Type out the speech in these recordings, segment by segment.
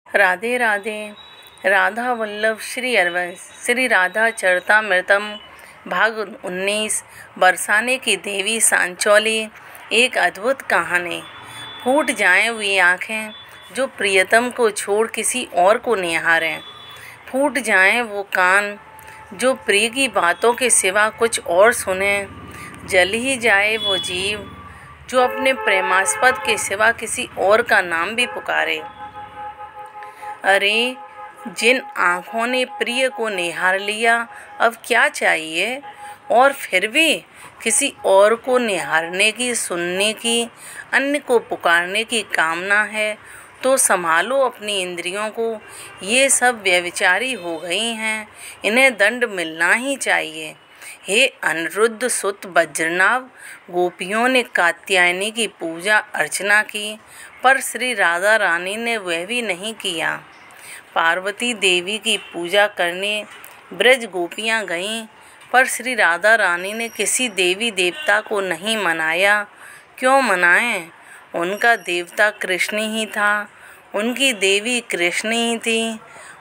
राधे राधे। राधा वल्लभ श्री अरविंद श्री राधा चरितमृतम भाग 19। बरसाने की देवी सांचौली। एक अद्भुत कहानी। फूट जाएं हुई आँखें जो प्रियतम को छोड़ किसी और को निहारें। फूट जाएं वो कान जो प्रिय की बातों के सिवा कुछ और सुने। जल ही जाए वो जीव जो अपने प्रेमास्पद के सिवा किसी और का नाम भी पुकारे। अरे, जिन आँखों ने प्रिय को निहार लिया अब क्या चाहिए। और फिर भी किसी और को निहारने की, सुनने की, अन्य को पुकारने की कामना है तो संभालो अपनी इंद्रियों को। ये सब व्यभिचारी हो गई हैं, इन्हें दंड मिलना ही चाहिए। हे अनिरुद्ध सुत वज्रनाभ, गोपियों ने कात्यायनी की पूजा अर्चना की पर श्री राधा रानी ने वह भी नहीं किया। पार्वती देवी की पूजा करने ब्रज गोपियाँ गईं पर श्री राधा रानी ने किसी देवी देवता को नहीं मनाया। क्यों मनाएं? उनका देवता कृष्ण ही था, उनकी देवी कृष्ण ही थी,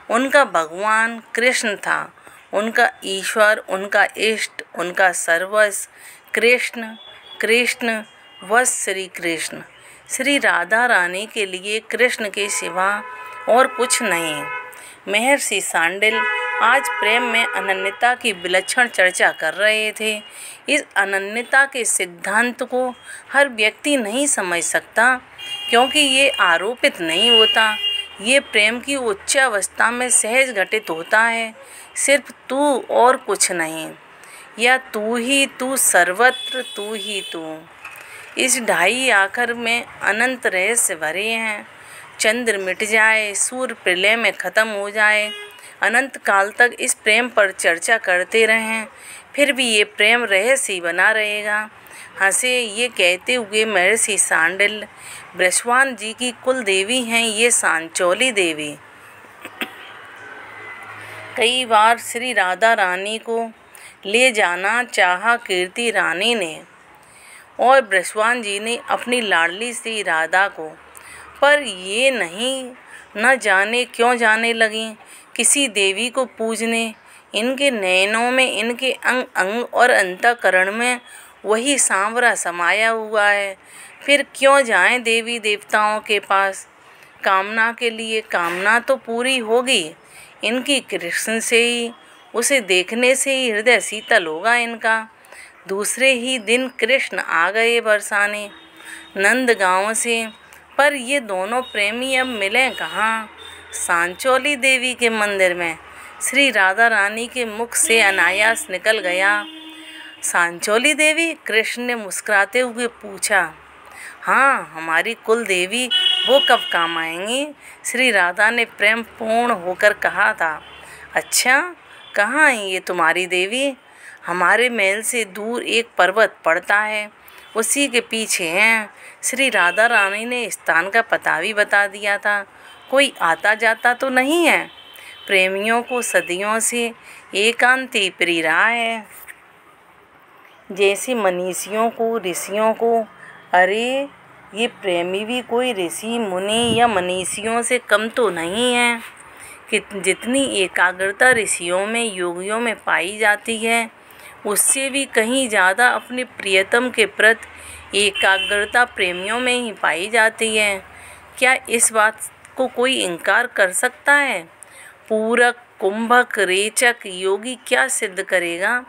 उनका भगवान कृष्ण था, उनका ईश्वर, उनका इष्ट, उनका सर्वस्व कृष्ण। कृष्ण वश श्री कृष्ण। श्री राधा रानी के लिए कृष्ण के सिवा और कुछ नहीं। महर्षि सांडिल आज प्रेम में अनन्यता की विलक्षण चर्चा कर रहे थे। इस अनन्यता के सिद्धांत को हर व्यक्ति नहीं समझ सकता क्योंकि ये आरोपित नहीं होता। ये प्रेम की उच्च अवस्था में सहज घटित होता है। सिर्फ तू और कुछ नहीं, या तू ही तू, सर्वत्र तू ही तू। इस ढाई आखर में अनंत रहस्य भरे हैं। चंद्र मिट जाए, सूर्य प्रलय में ख़त्म हो जाए, अनंत काल तक इस प्रेम पर चर्चा करते रहें, फिर भी ये प्रेम रहस्य ही बना रहेगा। हंसे ये कहते हुए महर्षि सांडिल, बृषवान जी की कुल देवी हैं ये सांचौली देवी। कई बार श्री राधा रानी को ले जाना चाहा कीर्ति रानी ने और बृषवान जी ने अपनी लाडली श्री राधा को, पर ये नहीं, न जाने क्यों जाने लगी किसी देवी को पूजने। इनके नयनों में, इनके अंग अंग और अंतःकरण में वही सांवरा समाया हुआ है। फिर क्यों जाएं देवी देवताओं के पास कामना के लिए? कामना तो पूरी होगी इनकी कृष्ण से ही। उसे देखने से ही हृदय शीतल होगा इनका। दूसरे ही दिन कृष्ण आ गए बरसाने नंद गांव से, पर ये दोनों प्रेमी अब मिले कहाँ? सांचौली देवी के मंदिर में। श्री राधा रानी के मुख से अनायास निकल गया, सांचौली देवी? कृष्ण ने मुस्कुराते हुए पूछा। हाँ, हमारी कुल देवी, वो कब काम आएंगी? श्री राधा ने प्रेम पूर्ण होकर कहा था। अच्छा, कहाँ है ये तुम्हारी देवी? हमारे महल से दूर एक पर्वत पड़ता है, उसी के पीछे हैं। श्री राधा रानी ने स्थान का पता भी बता दिया था। कोई आता जाता तो नहीं है? प्रेमियों को सदियों से एकांत ही प्रिय रहा है, जैसे मनीषियों को, ऋषियों को। अरे, ये प्रेमी भी कोई ऋषि मुनि या मनीषियों से कम तो नहीं है कि जितनी एकाग्रता ऋषियों में, योगियों में पाई जाती है, उससे भी कहीं ज़्यादा अपने प्रियतम के प्रति एकाग्रता प्रेमियों में ही पाई जाती है। क्या इस बात को कोई इनकार कर सकता है? पूरक, कुंभक, रेचक योगी क्या सिद्ध करेगा?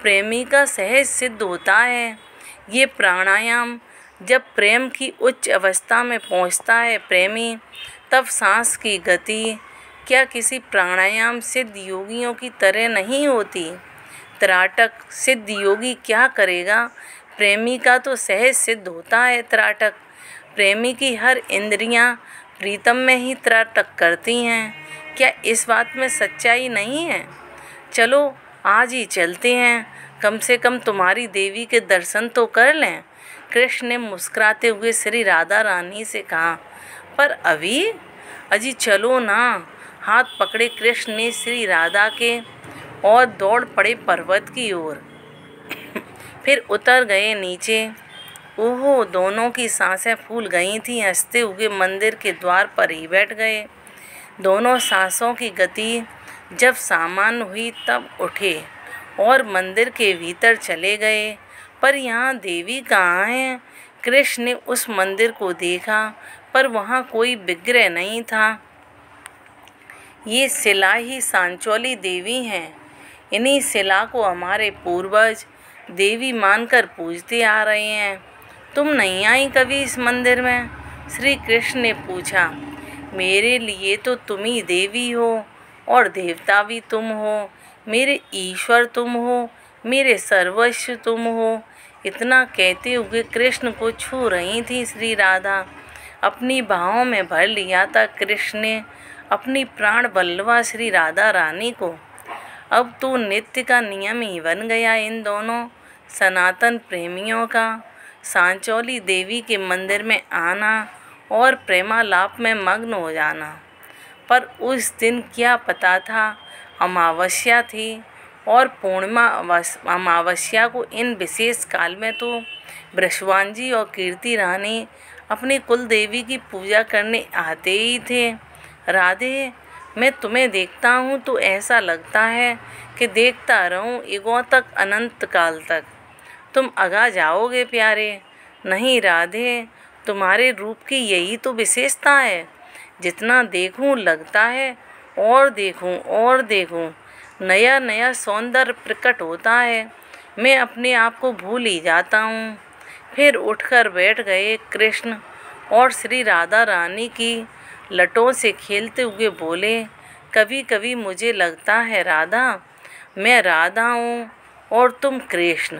प्रेमी का सहज सिद्ध होता है ये प्राणायाम। जब प्रेम की उच्च अवस्था में पहुंचता है प्रेमी, तब सांस की गति क्या किसी प्राणायाम सिद्ध योगियों की तरह नहीं होती? त्राटक सिद्ध योगी क्या करेगा? प्रेमी का तो सहज सिद्ध होता है त्राटक। प्रेमी की हर इंद्रियां प्रीतम में ही त्राटक करती हैं। क्या इस बात में सच्चाई नहीं है? चलो आज ही चलते हैं, कम से कम तुम्हारी देवी के दर्शन तो कर लें। कृष्ण ने मुस्कुराते हुए श्री राधा रानी से कहा। पर अभी? अजी चलो ना। हाथ पकड़े कृष्ण ने श्री राधा के और दौड़ पड़े पर्वत की ओर। फिर उतर गए नीचे। ओहो, दोनों की सांसें फूल गई थीं। हंसते हुए मंदिर के द्वार पर ही बैठ गए। दोनों सांसों की गति जब सामान्य हुई तब उठे और मंदिर के भीतर चले गए। पर यहाँ देवी कहाँ है? कृष्ण ने उस मंदिर को देखा पर वहाँ कोई विग्रह नहीं था। ये शिला ही सांचौली देवी हैं। इन्हीं शिला को हमारे पूर्वज देवी मानकर पूजते आ रहे हैं। तुम नहीं आई कभी इस मंदिर में? श्री कृष्ण ने पूछा। मेरे लिए तो तुम ही देवी हो और देवता भी तुम हो। मेरे ईश्वर तुम हो, मेरे सर्वस्व तुम हो। इतना कहते हुए कृष्ण को छू रही थी श्री राधा। अपनी बाहों में भर लिया था कृष्ण ने अपनी प्राण बल्लवा श्री राधा रानी को। अब तो नित्य का नियम ही बन गया इन दोनों सनातन प्रेमियों का सांचौली देवी के मंदिर में आना और प्रेमालाप में मग्न हो जाना। पर उस दिन क्या पता था अमावस्या थी और पूर्णिमा अमावस्या को इन विशेष काल में तो बृषवांजी और कीर्ति रानी अपनी कुल देवी की पूजा करने आते ही थे। राधे, मैं तुम्हें देखता हूँ तो ऐसा लगता है कि देखता रहूँ युगों तक, अनंत काल तक। तुम आगा जाओगे प्यारे? नहीं राधे, तुम्हारे रूप की यही तो विशेषता है। जितना देखूं लगता है और देखूं और देखूं नया नया सौंदर्य प्रकट होता है। मैं अपने आप को भूल ही जाता हूँ। फिर उठकर बैठ गए कृष्ण और श्री राधा रानी की लटों से खेलते हुए बोले, कभी कभी मुझे लगता है राधा, मैं राधा हूँ और तुम कृष्ण।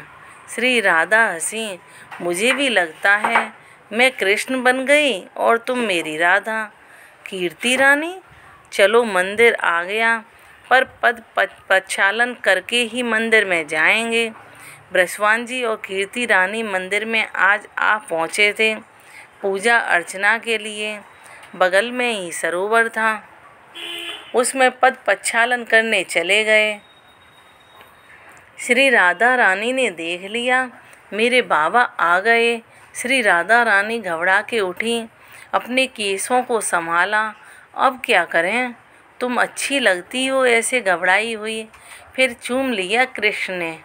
श्री राधा हंसी। मुझे भी लगता है मैं कृष्ण बन गई और तुम मेरी राधा। कीर्ति रानी, चलो मंदिर आ गया, पर पद प्रक्षालन करके ही मंदिर में जाएंगे। बृषवांजी और कीर्ति रानी मंदिर में आज आ पहुँचे थे पूजा अर्चना के लिए। बगल में ही सरोवर था, उसमें पद प्रक्षालन करने चले गए। श्री राधा रानी ने देख लिया मेरे बाबा आ गए। श्री राधा रानी घबरा के उठी, अपने केसों को संभाला। अब क्या करें? तुम अच्छी लगती हो ऐसे घबराई हुई। फिर चूम लिया कृष्ण ने।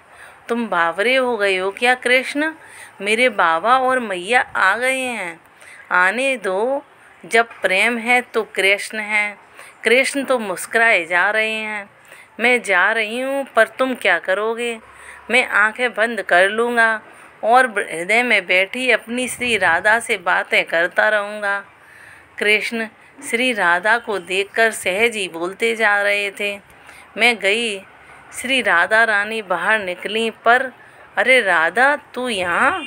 तुम बावरे हो गए हो क्या कृष्ण? मेरे बाबा और मैया आ गए हैं। आने दो, जब प्रेम है तो कृष्ण है। कृष्ण तो मुस्कुराए जा रहे हैं। मैं जा रही हूँ, पर तुम क्या करोगे? मैं आंखें बंद कर लूँगा और हृदय में बैठी अपनी श्री राधा से बातें करता रहूँगा। कृष्ण श्री राधा को देखकर सहज ही बोलते जा रहे थे। मैं गई, श्री राधा रानी बाहर निकली, पर अरे राधा, तू यहाँ?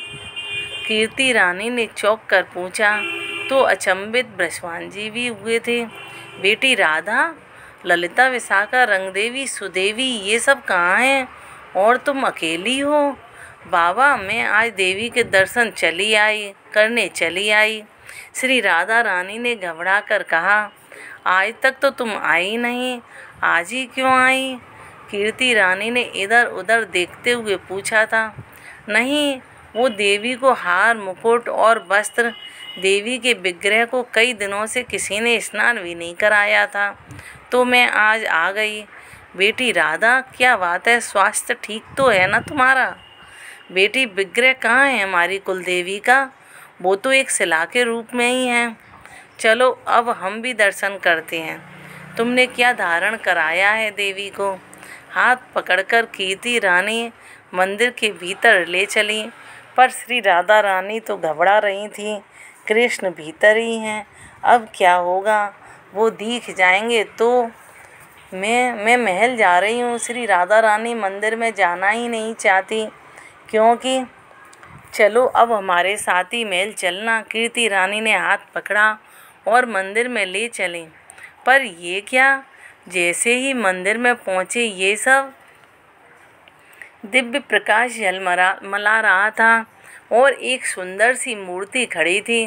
कीर्ति रानी ने चौंक कर पूछा। तो अचंभित बृषवांजी भी हुए थे। बेटी राधा, ललिता, विशाखा, रंगदेवी, सुदेवी, ये सब कहाँ हैं और तुम अकेली हो? बाबा, मैं आज देवी के दर्शन करने चली आई। श्री राधा रानी ने घबरा कर कहा। आज तक तो तुम आई नहीं, आज ही क्यों आई? कीर्ति रानी ने इधर उधर देखते हुए पूछा था। नहीं, वो देवी को हार, मुकुट और वस्त्र, देवी के विग्रह को कई दिनों से किसी ने स्नान भी नहीं कराया था, तो मैं आज आ गई। बेटी राधा, क्या बात है, स्वास्थ्य ठीक तो है ना तुम्हारा? बेटी, विग्रह कहाँ है हमारी कुल देवी का? वो तो एक शिला के रूप में ही है। चलो अब हम भी दर्शन करते हैं। तुमने क्या धारण कराया है देवी को? हाथ पकड़कर कीर्ति रानी मंदिर के भीतर ले चली, पर श्री राधा रानी तो घबरा रही थी। कृष्ण भीतर ही हैं, अब क्या होगा? वो दिख जाएंगे तो। मैं महल जा रही हूँ। श्री राधा रानी मंदिर में जाना ही नहीं चाहती, क्योंकि चलो अब हमारे साथ ही महल चलना। कीर्ति रानी ने हाथ पकड़ा और मंदिर में ले चली। पर ये क्या? जैसे ही मंदिर में पहुँचे, ये सब दिव्य प्रकाश झलमला रहा था और एक सुंदर सी मूर्ति खड़ी थी।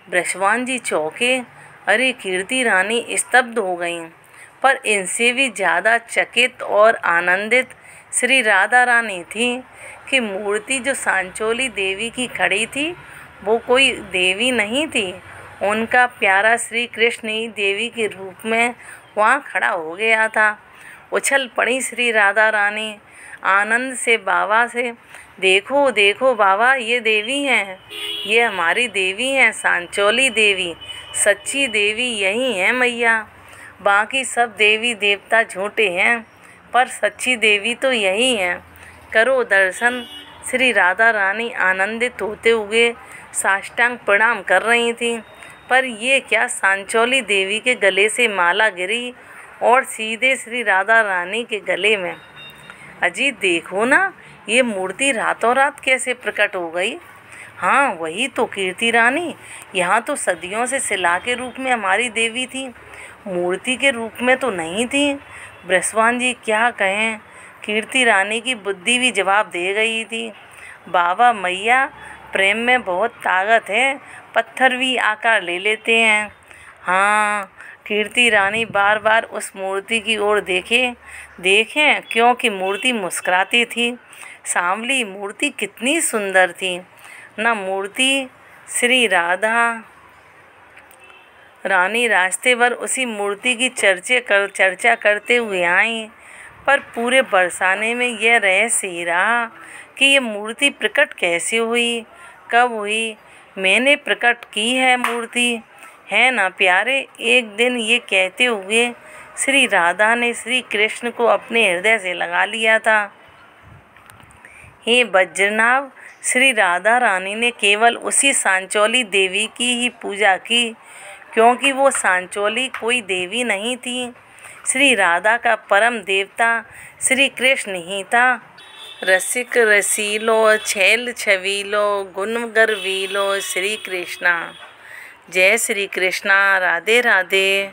बृषवांजी चौंके। अरे, कीर्ति रानी स्तब्ध हो गईं। पर इनसे भी ज़्यादा चकित और आनंदित श्री राधा रानी थी कि मूर्ति जो सांचौली देवी की खड़ी थी, वो कोई देवी नहीं थी, उनका प्यारा श्री कृष्ण ही देवी के रूप में वहाँ खड़ा हो गया था। उछल पड़ी श्री राधा रानी आनंद से बाबा से, देखो देखो बाबा, ये देवी हैं, ये हमारी देवी हैं, सांचौली देवी, सच्ची देवी यही है मैया। बाकी सब देवी देवता झूठे हैं, पर सच्ची देवी तो यही है, करो दर्शन। श्री राधा रानी आनंदित होते हुए साष्टांग प्रणाम कर रही थी, पर ये क्या, सांचौली देवी के गले से माला गिरी और सीधे श्री राधा रानी के गले में। अजी देखो ना, ये मूर्ति रातों रात कैसे प्रकट हो गई। हाँ वही तो कीर्ति रानी, यहाँ तो सदियों से शिला के रूप में हमारी देवी थी, मूर्ति के रूप में तो नहीं थी। बृषभान जी क्या कहें, कीर्ति रानी की बुद्धि भी जवाब दे गई थी। बाबा मैया, प्रेम में बहुत ताकत है, पत्थर भी आकार ले लेते हैं। हाँ, कीर्ति रानी बार बार उस मूर्ति की ओर देखें क्योंकि मूर्ति मुस्कुराती थी। सांवली मूर्ति कितनी सुंदर थी ना। मूर्ति श्री राधा रानी रास्ते भर उसी मूर्ति की चर्चा करते हुए आई, पर पूरे बरसाने में यह रहस्य ही रहा कि ये मूर्ति प्रकट कैसे हुई, कब हुई। मैंने प्रकट की है मूर्ति, है ना प्यारे। एक दिन ये कहते हुए श्री राधा ने श्री कृष्ण को अपने हृदय से लगा लिया था। हे वज्रनाभ, श्री राधा रानी ने केवल उसी सांचौली देवी की ही पूजा की, क्योंकि वो सांचौली कोई देवी नहीं थी। श्री राधा का परम देवता श्री कृष्ण ही था। रसिक रसीलो छैल छवीलो गुण गर्वीलो श्री कृष्णा। जय श्री कृष्णा। राधे राधे।